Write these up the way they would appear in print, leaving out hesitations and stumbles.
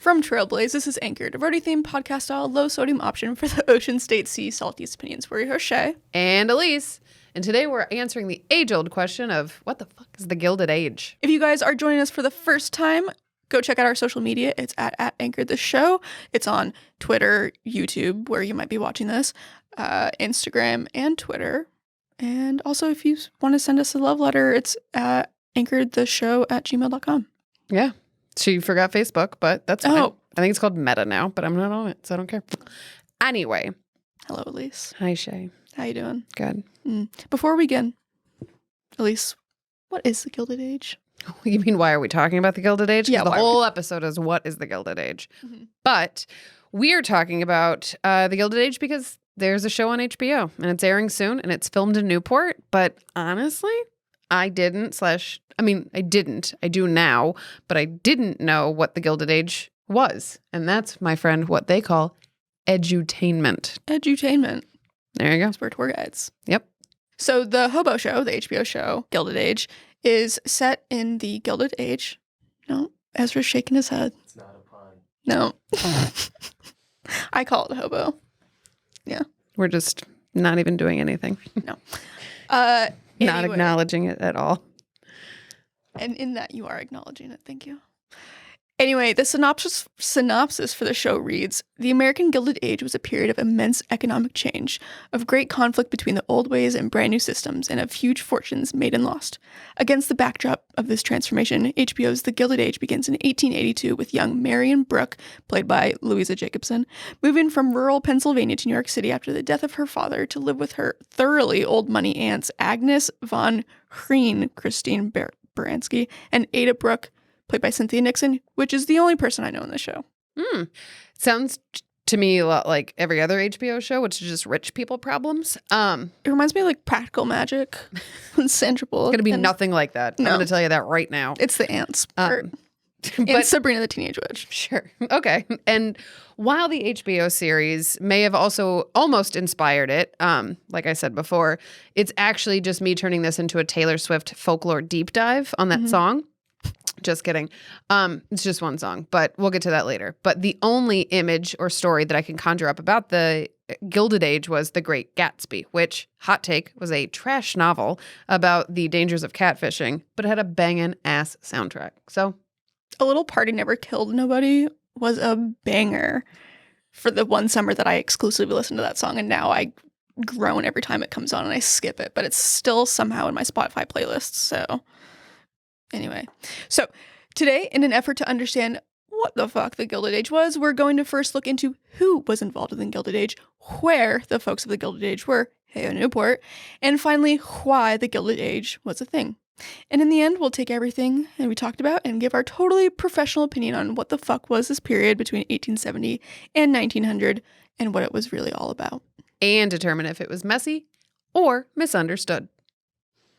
From Trailblaze, this is Anchored, a Rhody-themed podcast style low sodium option for the ocean, state, sea, saltiest opinions. We're your host, Shay. And Elise. And today we're answering the age-old question of what the fuck is the Gilded Age? If you guys are joining us for the first time, go check out our social media. It's at Anchored the Show. It's on Twitter, YouTube, where you might be watching this, Instagram, and Twitter. And also, if you want to send us a love letter, it's at anchoredtheshow@gmail.com. Yeah. She forgot Facebook, but that's fine. Oh. I think it's called Meta now, but I'm not on it, so I don't care. Anyway. Hello, Elise. Hi, Shay. How you doing? Good. Before we begin, Elise, what is the Gilded Age? You mean, why are we talking about the Gilded Age? Yeah, the whole episode is what is the Gilded Age? Mm-hmm. But we are talking about the Gilded Age because there's a show on HBO, and it's airing soon, and it's filmed in Newport. But honestly, I do now, but I didn't know what the Gilded Age was. And that's, my friend, what they call edutainment. Edutainment. There you go. That's where tour guides. Yep. So the hobo show, the HBO show, Gilded Age, is set in the Gilded Age. No, Ezra's shaking his head. It's not a pun. No. I call it hobo. Yeah. We're just not even doing anything. No. Not Anyway. acknowledging it at all. And in that, you are acknowledging it. Thank you. Anyway, the synopsis for the show reads, the American Gilded Age was a period of immense economic change, of great conflict between the old ways and brand new systems, and of huge fortunes made and lost. Against the backdrop of this transformation, HBO's The Gilded Age begins in 1882 with young Marion Brooke, played by Louisa Jacobson, moving from rural Pennsylvania to New York City after the death of her father to live with her thoroughly old money aunts Agnes von Hreen, Christine Baranski, and Ada Brooke, played by Cynthia Nixon, which is the only person I know in the show. Sounds to me a lot like every other HBO show, which is just rich people problems. It reminds me of like Practical Magic and Sandra Bullock. It's going to be nothing like that. No. I'm going to tell you that right now. It's the ants part. And But Sabrina the Teenage Witch. sure. Okay. And while the HBO series may have also almost inspired it, like I said before, it's actually just me turning this into a Taylor Swift folklore deep dive on that song. Just kidding. It's just one song, but we'll get to that later. But the only image or story that I can conjure up about the Gilded Age was The Great Gatsby, which, hot take, was a trash novel about the dangers of catfishing, but it had a bangin' ass soundtrack. So, A Little Party Never Killed Nobody was a banger for the one summer that I exclusively listened to that song, and now I groan every time it comes on and I skip it, but it's still somehow in my Spotify playlist, so... Anyway, so today, in an effort to understand what the fuck the Gilded Age was, we're going to first look into who was involved in the Gilded Age, where the folks of the Gilded Age were, hey, Newport, and finally, why the Gilded Age was a thing. And in the end, we'll take everything that we talked about and give our totally professional opinion on what the fuck was this period between 1870 and 1900 and what it was really all about. and determine if it was messy or misunderstood.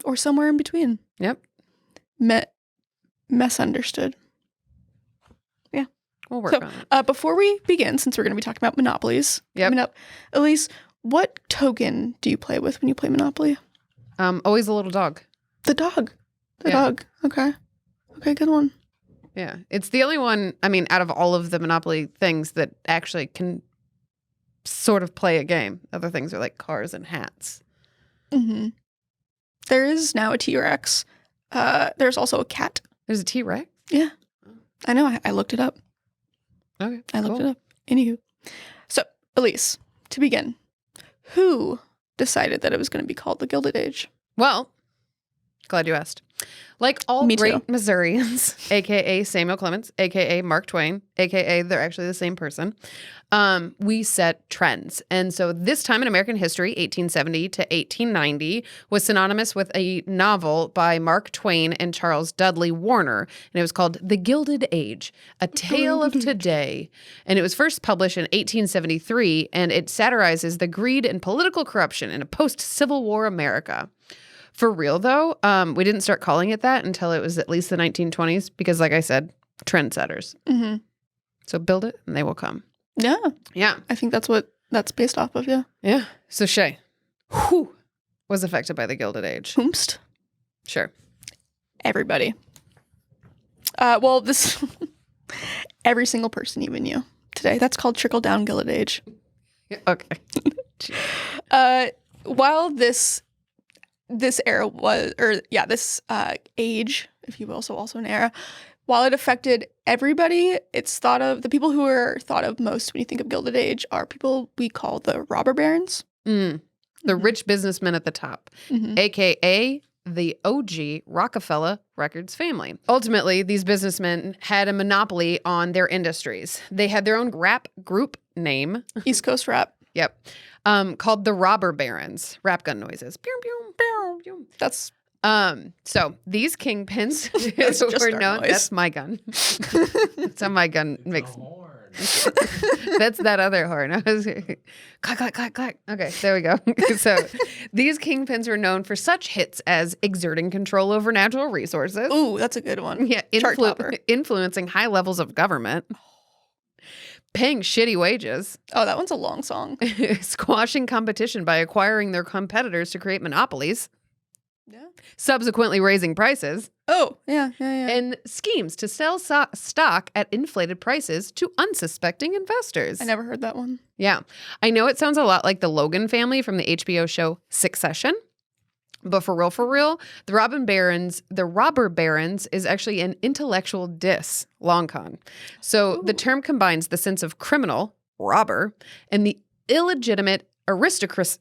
Or somewhere in between. Yep. Misunderstood. Yeah. We'll work on it. Before we begin, since we're going to be talking about monopolies coming up, Elise, what token do you play with when you play Monopoly? Always a little dog. The dog. The dog. Okay. Okay, good one. Yeah. It's the only one, I mean, out of all of the Monopoly things that actually can sort of play a game. Other things are like cars and hats. Mm-hmm. There is now a T-Rex. There's also a cat. There's a T-Rex? Yeah. I know. I looked it up. Okay. I looked it up. Anywho. So, Elise, to begin, who decided that it was going to be called the Gilded Age? Well, glad you asked. Like all Me too. great Missourians, a.k.a. Samuel Clemens, a.k.a. Mark Twain, a.k.a. they're actually the same person, we set trends. And so this time in American history, 1870 to 1890, was synonymous with a novel by Mark Twain and Charles Dudley Warner. And it was called The Gilded Age, A Tale of Today. And it was first published in 1873, and it satirizes the greed and political corruption in a post-Civil War America. For real, though, we didn't start calling it that until it was at least the 1920s because, like I said, trendsetters. Mm-hmm. So build it and they will come. Yeah. Yeah. I think that's what that's based off of, yeah. Yeah. So Shay, who was affected by the Gilded Age? Whomst? Sure. Everybody. Well, this Every single person you knew today. That's called trickle-down Gilded Age. Okay. While this era was, this age, if you will, so also an era, while it affected everybody, it's thought of, the people who are thought of most when you think of Gilded Age are people we call the robber barons. The rich businessmen at the top, a.k.a. the OG Rockefeller Records family. Ultimately, these businessmen had a monopoly on their industries. They had their own rap group name. East Coast rap. Yep. Called the Robber Barons. Rap gun noises. Pew, pew, pew, pew. That's so these kingpins That's just were our known. noise. That's my gun. That's how my gun makes. That's that other horn. I was clack, clack, clack, clack. Okay, there we go. So these kingpins were known for such hits as exerting control over natural resources. Ooh, that's a good one. Yeah, Chart topper. influencing high levels of government, paying shitty wages, Oh, that one's a long song. squashing competition by acquiring their competitors to create monopolies, Yeah. subsequently raising prices, Oh, yeah. and schemes to sell stock at inflated prices to unsuspecting investors. I never heard that one. Yeah. I know it sounds a lot like the Logan family from the HBO show Succession. But for real, the robber barons is actually an intellectual diss, long con. So the term combines the sense of criminal, robber, and the illegitimate aristocracy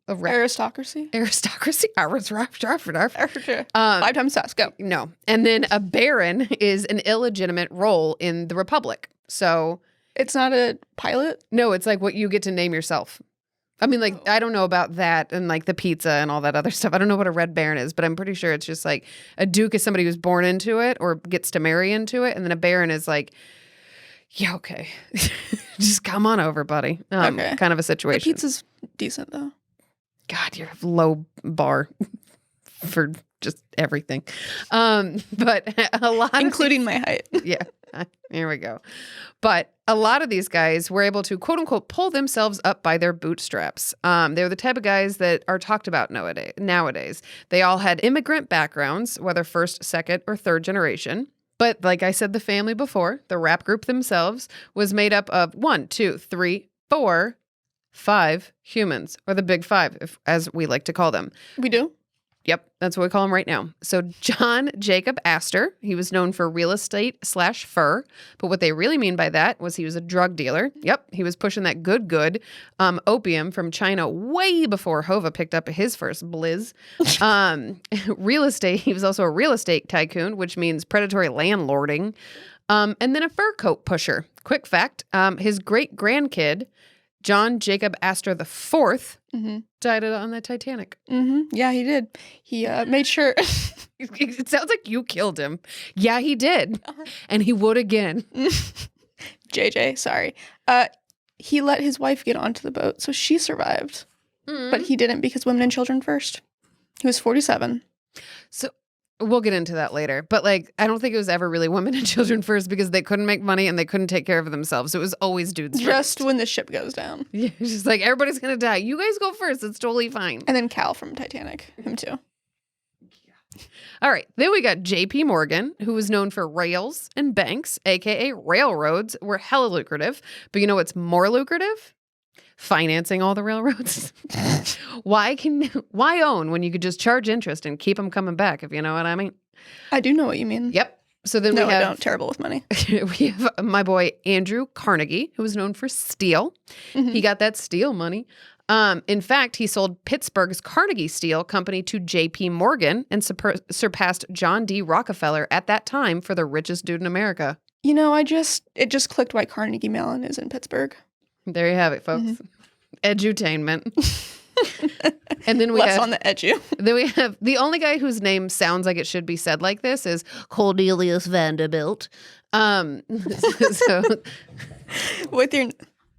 of Aristocracy. aristocracy. 5 times fast. Go. No. And then a baron is an illegitimate role in the republic. So It's not a pilot. no, it's like what you get to name yourself. I mean, like, I don't know about that and like the pizza and all that other stuff. I don't know what a red baron is, but I'm pretty sure it's just like a duke is somebody who's born into it or gets to marry into it. And then a baron is like, yeah, okay. Just come on over, buddy. Okay. Kind of a The situation. pizza's decent, though. God, you're low bar for just everything. But a lot Including my height. yeah, here we go. But a lot of these guys were able to, quote unquote, pull themselves up by their bootstraps. They were the type of guys that are talked about nowadays. They all had immigrant backgrounds, whether first, second, or third generation. But like I said, the family before, the rap group themselves was made up of 1, 2, 3, 4, 5 humans, or the big 5, as we like to call them. We do? Yep, that's what we call him right now. So John Jacob Astor, he was known for real estate / fur, but what they really mean by that was he was a drug dealer. Yep, he was pushing that good opium from China way before Hova picked up his first blizz. Real estate, he was also a real estate tycoon, which means predatory landlording, and then a fur coat pusher. Quick fact, his great-grandkid, John Jacob Astor IV, died on the Titanic. Yeah, he did. He made sure. It sounds like you killed him. Yeah, he did. And he would again. JJ, sorry. He let his wife get onto the boat, so she survived. But he didn't because women and children first. He was 47. So we'll get into that later. But like, I don't think it was ever really women and children first because they couldn't make money and they couldn't take care of themselves. It was always dudes first. Just when the ship goes down. Yeah, it's just like, everybody's going to die. You guys go first. It's totally fine. And then Cal from Titanic, him too. All right. Then we got JP Morgan, who was known for rails and banks, a.k.a. railroads, were hella lucrative. But you know what's more lucrative? Financing all the railroads. Why own when you could just charge interest and keep them coming back, if you know what I mean? I do know what you mean. Yep. So then No, we I have don't. Terrible with money. we have my boy Andrew Carnegie, who was known for steel. He got that steel money. In fact, he sold Pittsburgh's Carnegie Steel Company to J.P. Morgan and surpassed John D. Rockefeller at that time for the richest dude in America. You know, it just clicked why Carnegie Mellon is in Pittsburgh. There you have it, folks. Edutainment. And then Less on the edu. Then we have the only guy whose name sounds like it should be said like this is Cornelius Vanderbilt. So With your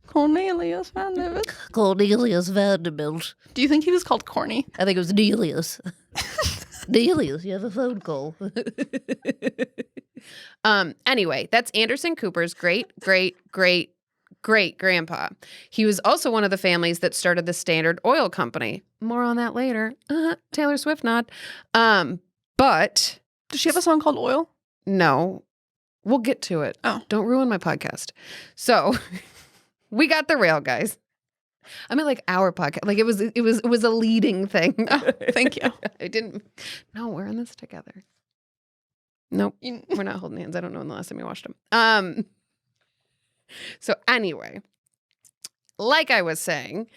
Cornelius Vanderbilt. Cornelius Vanderbilt. Do you think he was called corny? I think it was Nelius. Nelius, you have a phone call. Anyway, that's Anderson Cooper's great-great-great-great-grandpa. He was also one of the families that started the Standard Oil Company. More on that later. Taylor Swift nod. But Does she have a song called Oil? no. We'll get to it. Oh. Don't ruin my podcast. So we got the rail guys. I mean, like our podcast. Like it was a leading thing. Oh, thank you. I didn't. No, we're in this together. Nope, we're not holding hands. I don't know when the last time we watched them. So anyway, like I was saying,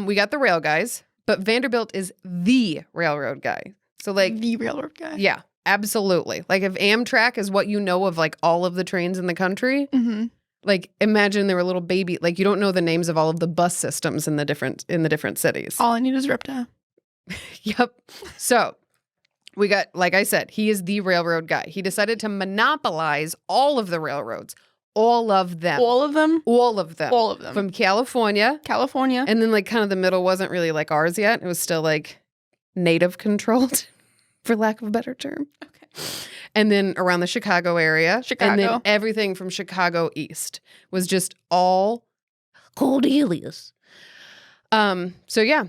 we got the rail guys, but Vanderbilt is the railroad guy. So like the railroad guy. Yeah, absolutely. Like if Amtrak is what you know of like all of the trains in the country, like imagine they were little baby, like you don't know the names of all of the bus systems in the different cities. All I need is Ripta. Yep. So we got, like I said, he is the railroad guy. He decided to monopolize all of the railroads. All of them. All of them? All of them. All of them. From California. And then like kind of the middle wasn't really like ours yet. It was still like native controlled, for lack of a better term. Okay. And then around the Chicago area. And then everything from Chicago east was just all Cornelius. So yeah.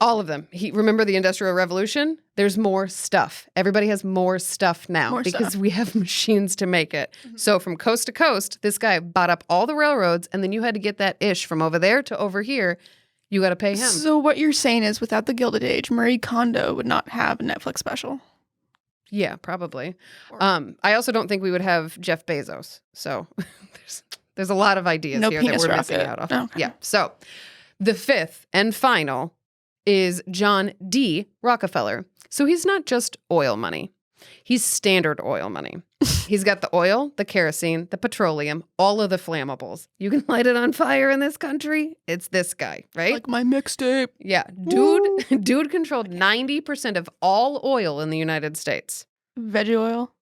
All of them. Remember the Industrial Revolution? There's more stuff. Everybody has more stuff now because we have machines to make it. So from coast to coast, this guy bought up all the railroads, and then you had to get that ish from over there to over here. You got to pay him. So what you're saying is without the Gilded Age, Marie Kondo would not have a Netflix special. Yeah, probably. I also don't think we would have Jeff Bezos. So there's a lot of ideas here that we're missing out on. Okay. Yeah. So the fifth and final is John D. Rockefeller. So he's not just oil money. He's Standard Oil money. He's got the oil, the kerosene, the petroleum, all of the flammables. You can light it on fire in this country. It's this guy, right? Like my mixtape. Yeah. Dude controlled 90% of all oil in the United States. Veggie oil?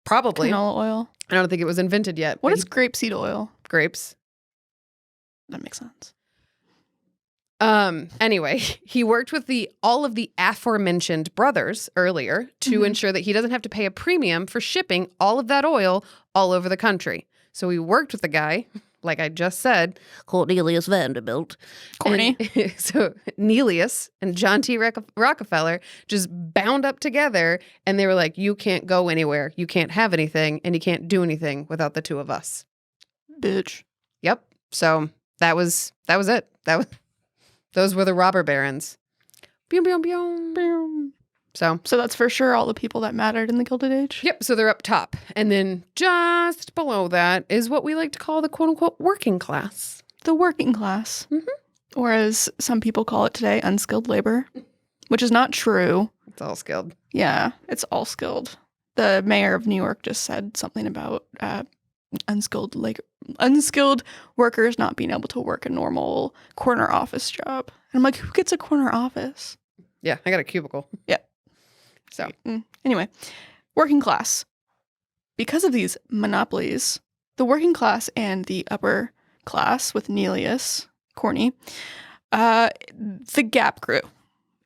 Probably. Canola oil? I don't think it was invented yet. What is grapeseed oil? Grapes. That makes sense. Anyway, he worked with all of the aforementioned brothers earlier to ensure that he doesn't have to pay a premium for shipping all of that oil all over the country. So he worked with the guy, like I just said, Cornelius Vanderbilt. Corny. So Nelius and John T. Rockefeller just bound up together, and they were like, you can't go anywhere, you can't have anything, and you can't do anything without the two of us. Bitch. Yep. So that was it. Those were the robber barons. Boom, boom, boom, boom. So that's for sure all the people that mattered in the Gilded Age? Yep. So they're up top. And then just below that is what we like to call the quote-unquote working class. The working class. Or as some people call it today, unskilled labor, which is not true. It's all skilled. Yeah, it's all skilled. The mayor of New York just said something about unskilled workers not being able to work a normal corner office job. And I'm like, who gets a corner office? Yeah, I got a cubicle. Yeah. So anyway, working class. Because of these monopolies, the working class and the upper class with Nelius, Corny, the gap grew.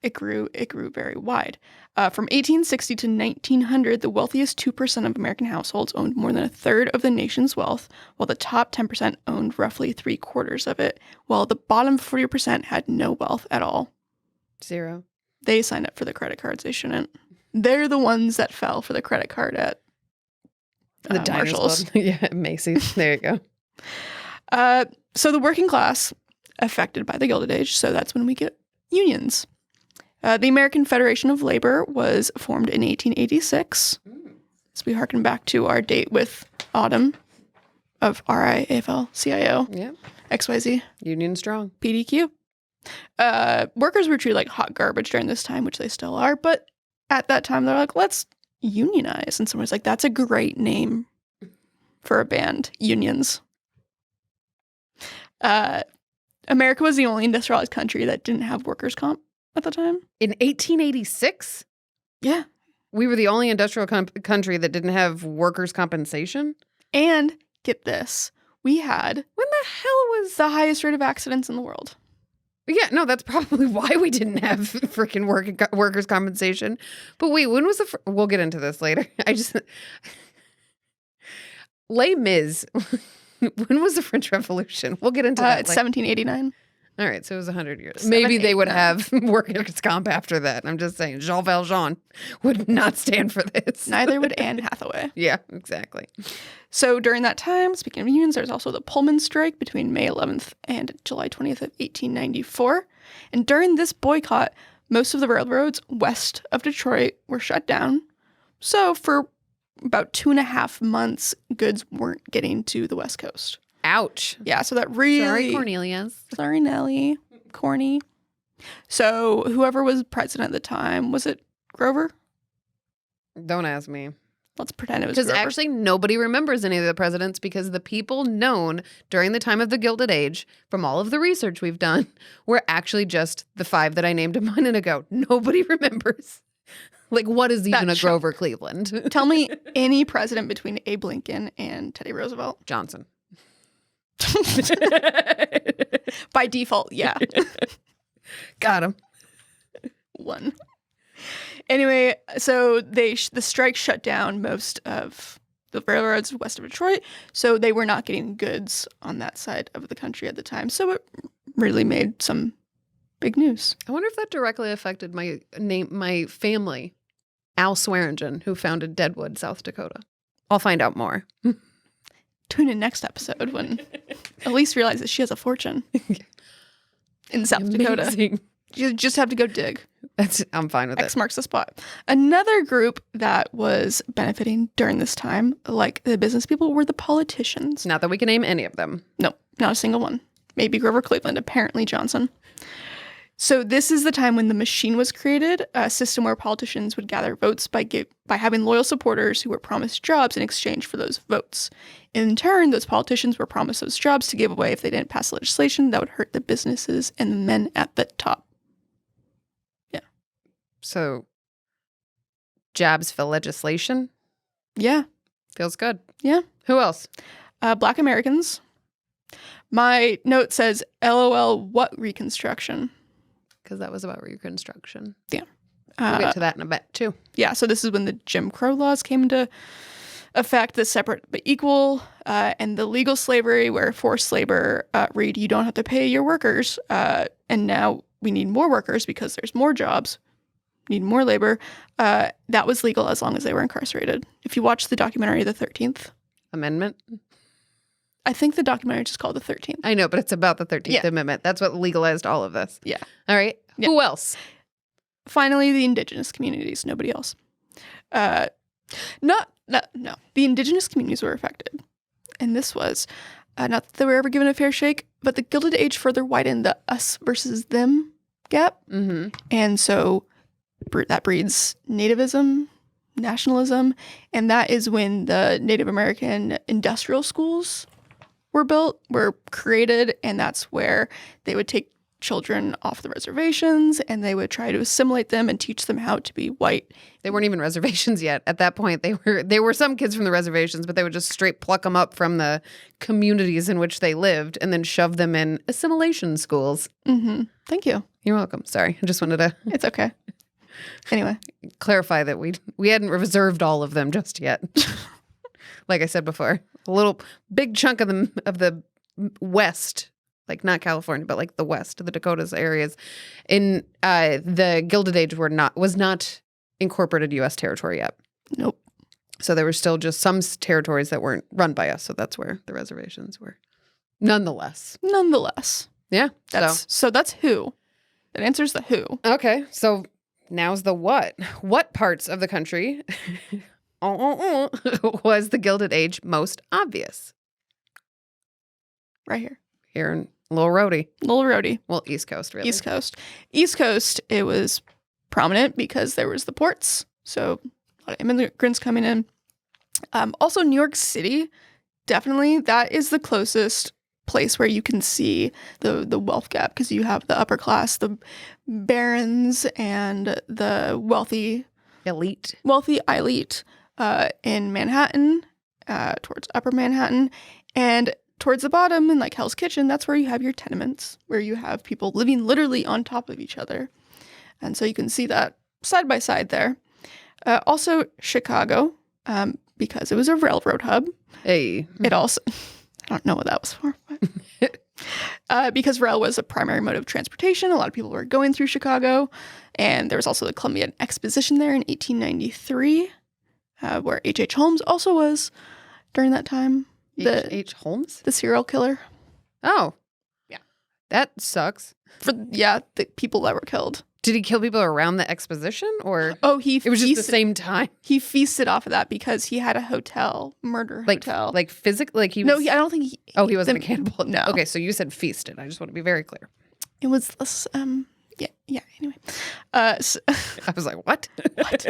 It grew very wide. From 1860 to 1900, the wealthiest 2% of American households owned more than a third of the nation's wealth, while the top 10% owned roughly 3/4 of it, while the bottom 40% had no wealth at all. Zero. They signed up for the credit cards they shouldn't. They're the ones that fell for the credit card at the Marshalls. Yeah, Macy's. There you go. So the working class affected by the Gilded Age, so that's when we get unions. The American Federation of Labor was formed in 1886. So we harken back to our date with Autumn of RIAFL-CIO, XYZ. Union strong. PDQ. Workers were treated like hot garbage during this time, which they still are, but at that time they're like, let's unionize. And someone's like, that's a great name for a band, Unions. America was the only industrialized country that didn't have workers' comp at the time. In 1886? Yeah. We were the only industrial country that didn't have workers' compensation? And get this, we had, when the hell was the highest rate of accidents in the world? Yeah, no, that's probably why we didn't have freaking workers' compensation. But wait, when was we'll get into this later. Les Mis. When was the French Revolution? We'll get into that. It's 1789. All right, so it was 100 years. Maybe they would have workers' comp after that. I'm just saying, Jean Valjean would not stand for this. Neither would Anne Hathaway. Yeah, exactly. So during that time, speaking of unions, there's also the Pullman Strike between May 11th and July 20th of 1894. And during this boycott, most of the railroads west of Detroit were shut down. So for about 2.5 months, goods weren't getting to the West Coast. Ouch. Yeah, so that really... Sorry, Cornelius. Sorry, Nellie. Corny. So whoever was president at the time, was it Grover? Don't ask me. Let's pretend it was Because Grover. actually nobody remembers any of the presidents because the people known during the time of the Gilded Age, from all of the research we've done, were actually just the 5 that I named a minute ago. Nobody remembers. Like, what is even a Grover Cleveland? Tell me any president between Abe Lincoln and Teddy Roosevelt. Johnson. By default, yeah. Got him. 1. Anyway, so the strike shut down most of the railroads west of Detroit, so they were not getting goods on that side of the country at the time. So it really made some big news. I wonder if that directly affected my family, Al Swearingen, who founded Deadwood, South Dakota. I'll find out more. Tune in next episode when Elise realizes she has a fortune in South Dakota. You just have to go dig. I'm fine with X it. marks the spot. Another group that was benefiting during this time, like the business people, were the politicians. Not that we can name any of them. No, not a single one. Maybe Grover Cleveland, apparently Johnson. So this is the time when the machine was created, a system where politicians would gather votes by having loyal supporters who were promised jobs in exchange for those votes. In turn, those politicians were promised those jobs to give away if they didn't pass legislation that would hurt the businesses and the men at the top. Yeah. So, jobs for legislation? Yeah. Feels good. Yeah. Who else? Black Americans. My note says, LOL, what Reconstruction? Because that was about Reconstruction. Yeah. We'll get to that in a bit, too. Yeah, so this is when the Jim Crow laws came into effect, the separate but equal, and the legal slavery where forced labor read, you don't have to pay your workers, and now we need more workers because there's more jobs, need more labor. That was legal as long as they were incarcerated. If you watch the documentary The 13th Amendment? I think the documentary is just called The 13th. I know, but it's about the 13th Amendment. That's what legalized all of this. Yeah. All right. Yeah. Who else? Finally, the indigenous communities. Nobody else. No. The indigenous communities were affected. And this was, not that they were ever given a fair shake, but the Gilded Age further widened the us versus them gap. Mm-hmm. And so that breeds nativism, nationalism, and that is when the Native American industrial schools were created, and that's where they would take children off the reservations and they would try to assimilate them and teach them how to be white. They weren't even reservations yet. At that point, they were some kids from the reservations, but they would just straight pluck them up from the communities in which they lived and then shove them in assimilation schools. Mm-hmm. Thank you. You're welcome. Sorry. I just wanted to It's okay. Anyway. clarify that we hadn't reserved all of them just yet. Like I said before, a little big chunk of the West, like not California, but like the West, the Dakotas areas, in the Gilded Age was not incorporated U.S. territory yet. Nope. So there were still just some territories that weren't run by us. So that's where the reservations were. Nonetheless. Yeah. So that's who. That answers the who. Okay. So now's the what. What parts of the country was the Gilded Age most obvious? Right here. Here in Little Rhody. Little Rhody. Well, East Coast, really. East Coast. East Coast, it was prominent because there was the ports. So a lot of immigrants coming in. Also, New York City, definitely. That is the closest place where you can see the wealth gap because you have the upper class, the barons, and the wealthy elite in Manhattan, towards Upper Manhattan, and towards the bottom in like Hell's Kitchen. That's where you have your tenements, where you have people living literally on top of each other, and so you can see that side by side there. Also, Chicago, because it was a railroad hub. Hey, it also. I don't know what that was for. But Because rail was a primary mode of transportation, a lot of people were going through Chicago. And there was also the Columbian Exposition there in 1893, where H.H. Holmes also was during that time. H.H. Holmes? The serial killer. Oh. Yeah. That sucks. The people that were killed. Did he kill people around the exposition, or it was just the same time? He feasted off of that because he had a hotel, hotel. Like physically, like he was. No, I don't think he. Oh, he wasn't a cannibal. No. Okay, so you said feasted. I just want to be very clear. It was less. Yeah. Anyway, so, I was like, what? What?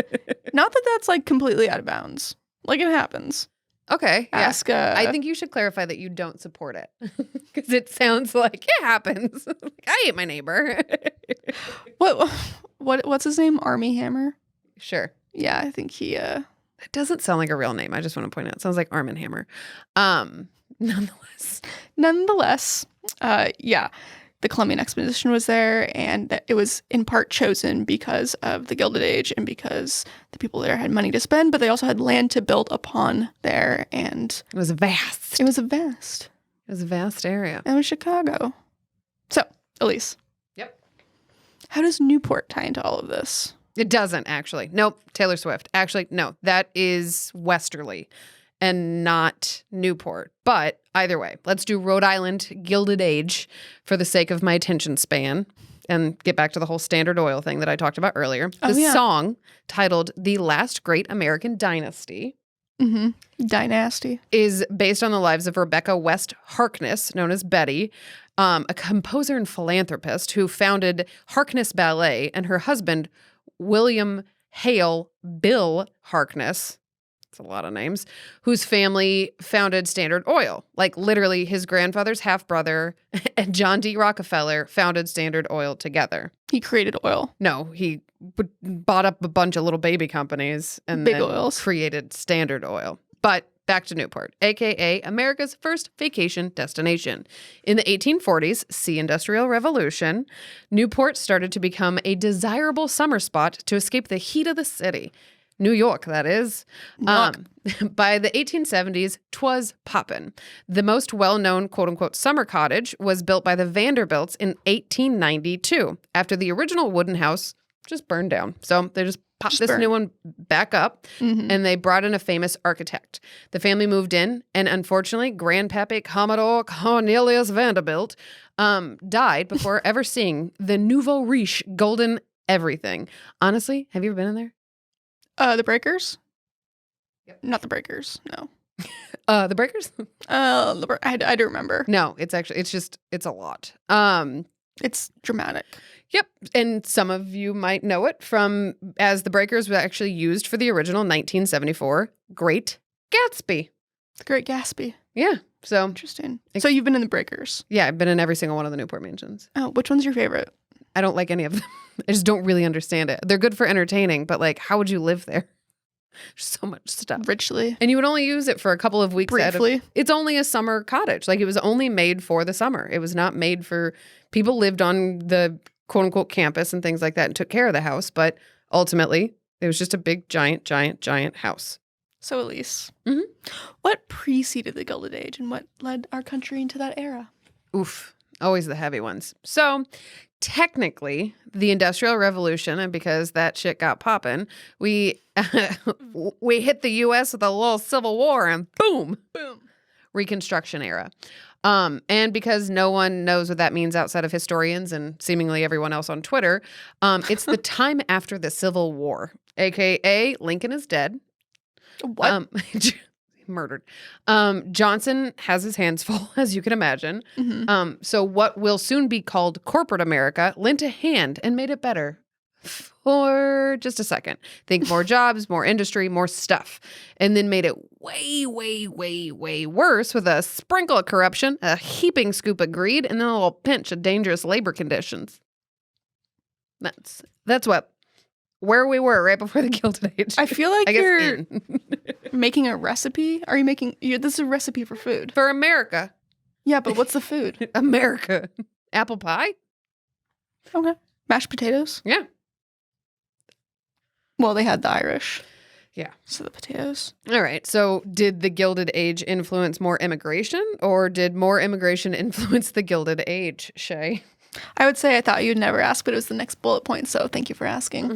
Not that that's like completely out of bounds. Like it happens. Okay. Yeah. Ask. I think you should clarify that you don't support it because it sounds like it happens. I ate my neighbor. What's his name? Army Hammer. Sure. Yeah, I think he. That doesn't sound like a real name. I just want to point out. It sounds like Arm and Hammer. Nonetheless, yeah, the Columbian Exposition was there, and it was in part chosen because of the Gilded Age and because the people there had money to spend, but they also had land to build upon there, and it was vast. It was a vast area. It was Chicago. So, Elise. Yep. How does Newport tie into all of this? It doesn't, actually. Nope. Taylor Swift. Actually, no. That is Westerly and not Newport. But either way, let's do Rhode Island Gilded Age for the sake of my attention span and get back to the whole Standard Oil thing that I talked about earlier. The song titled The Last Great American Dynasty Dynasty is based on the lives of Rebecca West Harkness, known as Betty, a composer and philanthropist who founded Harkness Ballet, and her husband, William Hale Bill Harkness, it's a lot of names, whose family founded Standard Oil. Like literally his grandfather's half-brother and John D. Rockefeller founded Standard Oil together. He created oil. No, he bought up a bunch of little baby companies and Big then oils. created Standard Oil. But back to Newport, a.k.a. America's first vacation destination. In the 1840s, see Industrial Revolution, Newport started to become a desirable summer spot to escape the heat of the city. New York, that is. By the 1870s, 'twas poppin'. The most well-known quote-unquote summer cottage was built by the Vanderbilts in 1892 after the original wooden house just burned down. So they just popped this new one back up, and they brought in a famous architect. The family moved in, and unfortunately, Grandpappy Commodore Cornelius Vanderbilt died before ever seeing the nouveau riche golden everything. Honestly, have you ever been in there? The Breakers? Yep. Not the Breakers, no. The Breakers? I do remember. No, it's a lot. It's dramatic. Yep. And some of you might know it from as the Breakers were actually used for the original 1974 Great Gatsby. The Great Gatsby. Yeah. So interesting. So you've been in the Breakers? Yeah, I've been in every single one of the Newport mansions. Oh, which one's your favorite? I don't like any of them. I just don't really understand it. They're good for entertaining, but like, how would you live there? There's so much stuff. Richly. And you would only use it for a couple of weeks. Briefly. It's only a summer cottage. Like it was only made for the summer. It was not made for people lived on the quote unquote campus and things like that and took care of the house. But ultimately, it was just a big, giant house. So Elise, what preceded the Gilded Age and what led our country into that era? Oof. Always the heavy ones. So technically, the Industrial Revolution, and because that shit got popping, we hit the U.S. with a little Civil War and boom, Reconstruction era. And because no one knows what that means outside of historians and seemingly everyone else on Twitter, it's the time after the Civil War, a.k.a. Lincoln is dead. What? Murdered. Johnson has his hands full, as you can imagine. So what will soon be called corporate America lent a hand and made it better for just a second. Think more jobs, more industry, more stuff. And then made it way, way, way, way worse with a sprinkle of corruption, a heaping scoop of greed, and then a little pinch of dangerous labor conditions. That's where we were right before the Gilded Age. I feel like you're making a recipe. Are you making... this is a recipe for food. For America. Yeah, but what's the food? America. Apple pie? Okay. Mashed potatoes? Yeah. Well, they had the Irish. Yeah. So the potatoes. All right. So did the Gilded Age influence more immigration, or did more immigration influence the Gilded Age, Shay? I would say I thought you'd never ask, but it was the next bullet point, so thank you for asking.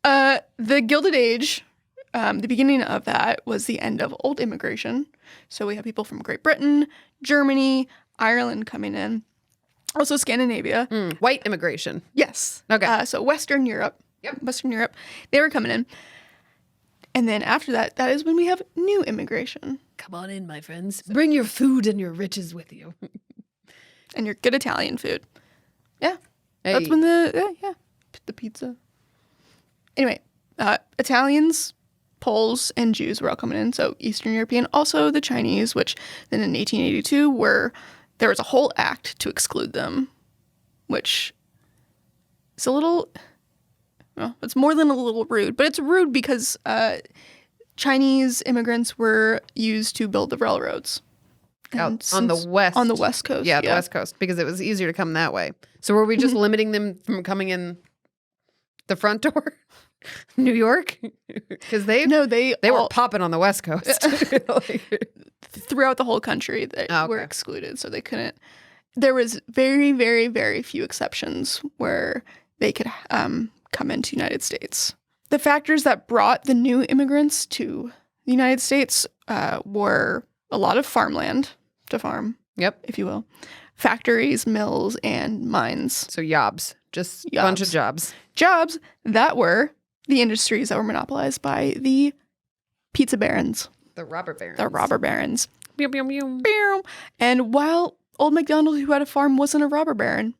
The Gilded Age, the beginning of that was the end of old immigration. So we have people from Great Britain, Germany, Ireland coming in. Also Scandinavia. White immigration. Yes. Okay. So Western Europe. Yep. Western Europe. They were coming in. And then after that, that is when we have new immigration. Come on in, my friends. Bring your food and your riches with you. And your good Italian food. Yeah. Hey. That's when the pizza. Anyway, Italians, Poles, and Jews were all coming in. So Eastern European, also the Chinese, which then in 1882 there was a whole act to exclude them, which is a little, well, it's more than a little rude, but it's rude because Chinese immigrants were used to build the railroads. Out on the west coast. Yeah, the west coast, because it was easier to come that way. So were we just limiting them from coming in the front door? New York? Because they were popping on the west coast. Throughout the whole country they were Okay. excluded, so they couldn't. There was very, very, very few exceptions where they could come into the United States. The factors that brought the new immigrants to the United States were a lot of farmland to farm, Yep. if you will, factories, mills, and mines. So jobs. Just a bunch of jobs. Jobs that were the industries that were monopolized by the pizza barons. The robber barons. The robber barons. Pew, pew, pew. And while Old MacDonald, who had a farm, wasn't a robber baron,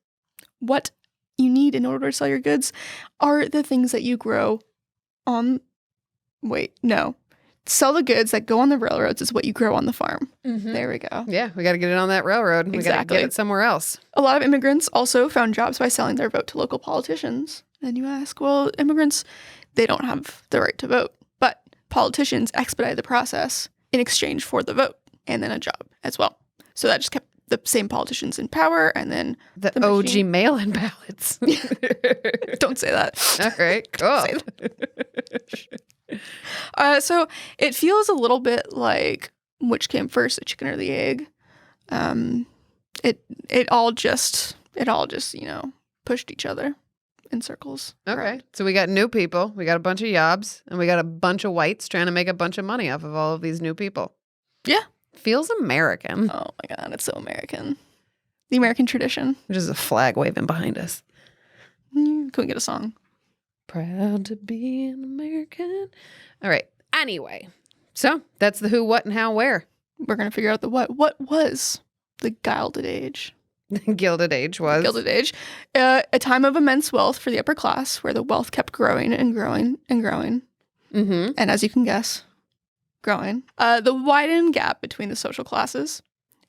what you need in order to sell your goods are the things that you grow on. Wait, no. Sell the goods that go on the railroads is what you grow on the farm. Mm-hmm. There we go. Yeah, we got to get it on that railroad. We got to Exactly. get it somewhere else. A lot of immigrants also found jobs by selling their vote to local politicians. And you ask, well, immigrants, they don't have the right to vote. But politicians expedite the process in exchange for the vote and then a job as well. So that just kept the same politicians in power, and then The machine- OG mail-in ballots. Don't say that. All right, cool. So it feels a little bit like which came first, the chicken or the egg. It all just pushed each other in circles. Okay, so we got new people, we got a bunch of jobs, and we got a bunch of whites trying to make a bunch of money off of all of these new people. Yeah. Feels American. Oh my God, it's so American. The American tradition. There's a flag waving behind us. Can we get a song? Proud to be an American. All right. Anyway, so that's the who, what, and how, where. We're gonna figure out the what. What was the Gilded Age? The Gilded Age was. Gilded Age, a time of immense wealth for the upper class, where the wealth kept growing and growing and growing, Mm-hmm. and as you can guess, growing. The widened gap between the social classes,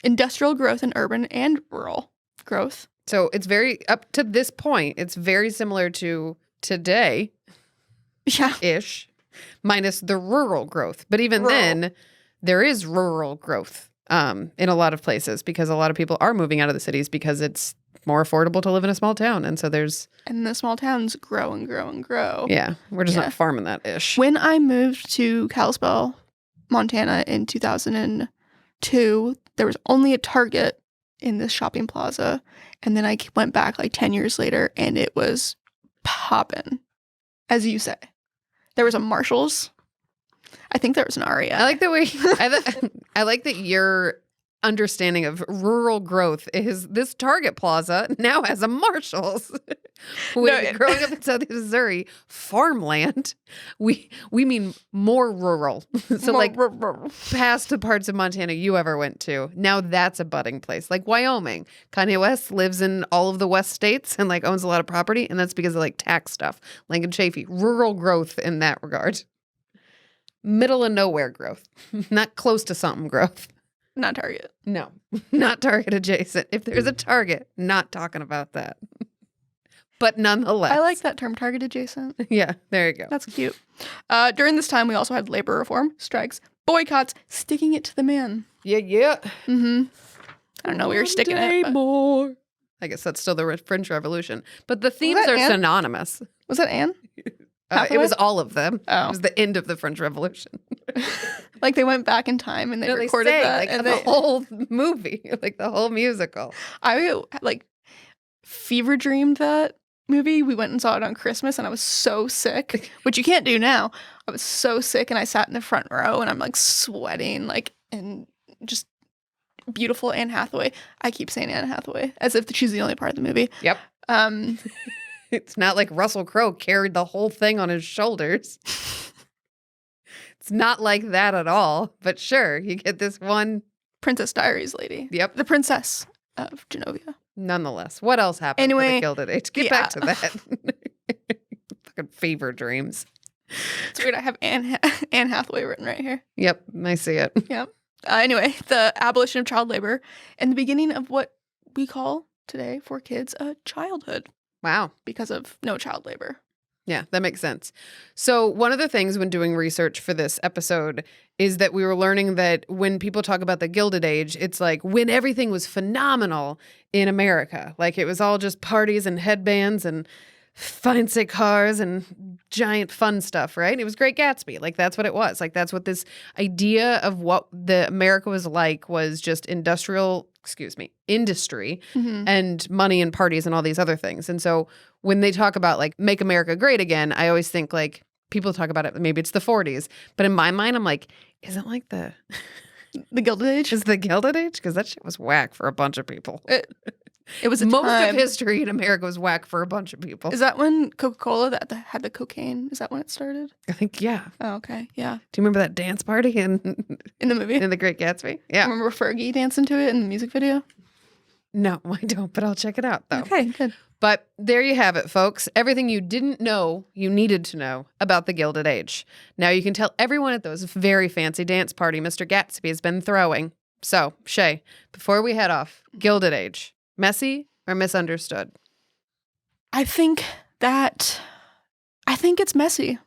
industrial growth in urban and rural growth. So it's very, up to this point, it's very similar to today-ish, Yeah, minus the rural growth. But even Rural. then, there is rural growth in a lot of places, because a lot of people are moving out of the cities because it's more affordable to live in a small town. And so there's, and the small towns grow and grow and grow. yeah, we're just Yeah. not farming that ish. When I moved to Kalispell, Montana in 2002, there was only a Target in this shopping plaza. And then I went back like 10 years later and it was poppin', as you say. There was a Marshall's. I think there was an Aria. I like the way, I like that your understanding of rural growth is this Target Plaza now has a Marshall's. Growing up in southeast Missouri, farmland, we mean more rural. So like past the parts of Montana you ever went to, now that's a budding place. Like Wyoming, Kanye West lives in all of the West states and like owns a lot of property, and that's because of like tax stuff. Lincoln Chafee, rural growth in that regard. Middle of nowhere growth, not close to something growth. Not Target. No, not Target adjacent. If there's a Target, not talking about that. But nonetheless. I like that term, Target adjacent. Yeah, there you go. That's cute. During this time, we also had labor reform, strikes, boycotts, sticking it to the man. Yeah. Mm-hmm. I don't know, we were sticking One day it. But more. I guess that's still the French Revolution. But the themes that are Anne? synonymous. was that Anne? It was all of them. Oh. It was the end of the French Revolution. Like they went back in time and they No, recorded sang, that. like And the whole movie, like the whole musical. I like fever dreamed that movie. We went and saw it on Christmas and I was so sick, which you can't do now. I was so sick and I sat in the front row and I'm like sweating, like, and just beautiful Anne Hathaway. I keep saying Anne Hathaway as if she's the only part of the movie. Yep. It's not like Russell Crowe carried the whole thing on his shoulders. It's not like that at all. But sure, you get this one Princess Diaries lady. Yep. The princess of Genovia. Nonetheless, what else happened for Anyway, the Gilded Age? Get back to that. Fucking fever dreams. It's weird. I have Anne Hathaway written right here. Yep, I see it. Yep. Anyway, the abolition of child labor and the beginning of what we call today for kids a childhood Wow. because of no child labor. Yeah, that makes sense. So one of the things when doing research for this episode is that we were learning that when people talk about the Gilded Age, it's like when everything was phenomenal in America. Like it was all just parties and headbands and fancy cars and giant fun stuff, right? It was Great Gatsby. Like that's what it was. Like that's what this idea of what the America was like was just industry and money and parties and all these other things. And so when they talk about like make America great again, I always think like people talk about it, maybe it's the 40s. But in my mind, I'm like, isn't like the Gilded Age? is the Gilded Age? Because that shit was whack for a bunch of people. It was a Most time. of history in America was whack for a bunch of people. Is that when Coca-Cola had the cocaine? Is that when it started? I think, yeah. Oh, okay. Yeah. Do you remember that dance party in In the movie? The Great Gatsby? Yeah. Remember Fergie dancing to it in the music video? No, I don't, but I'll check it out though. Okay, good. But there you have it, folks. Everything you didn't know you needed to know about the Gilded Age. Now you can tell everyone at those very fancy dance party Mr. Gatsby has been throwing. So, Shay, before we head off, Gilded Age, messy or misunderstood? I think it's messy.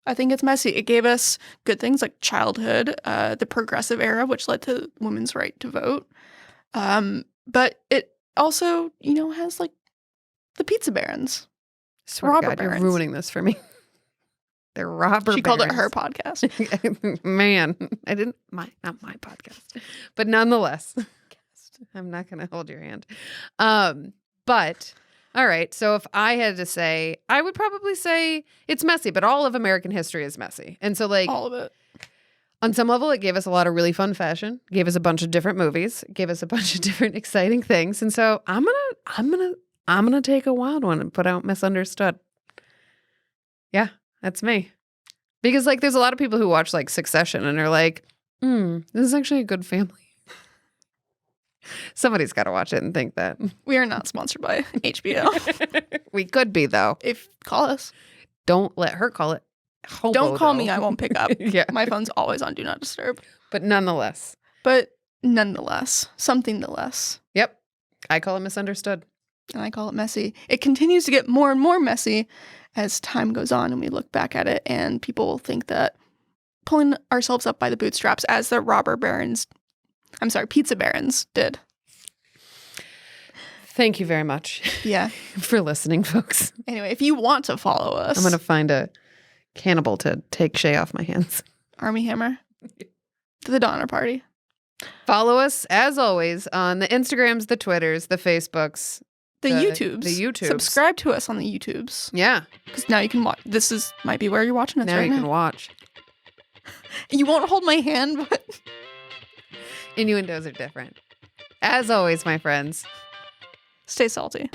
I think it's messy. It gave us good things like childhood, the progressive era, which led to women's right to vote. But it also, has like the pizza barons. Swear Robber to God, barons. you're ruining this for me. They're robber She called it barons. her podcast. Man, I didn't, not my podcast. But nonetheless, I'm not going to hold your hand. But, all right. So if I had to say, I would probably say it's messy, but all of American history is messy. And so like, All of it. on some level, it gave us a lot of really fun fashion, gave us a bunch of different movies, gave us a bunch of different exciting things. And so I'm gonna take a wild one and put out misunderstood. Yeah, that's me. Because like there's a lot of people who watch like Succession and are like, this is actually a good family. Somebody's got to watch it and think that. We are not sponsored by HBO. We could be though. Call us. Don't let her call it. Hobo, Don't call though. me. I won't pick up. Yeah. My phone's always on Do Not Disturb. But nonetheless. Something the less. Yep. I call it misunderstood. And I call it messy. It continues to get more and more messy as time goes on and we look back at it and people will think that pulling ourselves up by the bootstraps as the pizza barons did. Thank you very much. Yeah. For listening, folks. Anyway, if you want to follow us. I'm going to find a cannibal to take Shay off my hands. Army Hammer. To the Donner Party. Follow us, as always, on the Instagrams, the Twitters, the Facebooks. The YouTubes. The YouTubes. Subscribe to us on the YouTubes. Yeah. Because now you can watch. Might be where you're watching us Now right you now. can watch. You won't hold my hand, but... Innuendos are different. As always, my friends. Stay salty.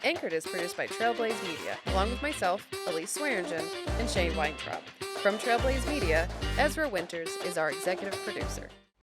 Anchored is produced by Trailblaze Media, along with myself, Elise Swearingen, and Shane Weintraub. From Trailblaze Media, Ezra Winters is our executive producer.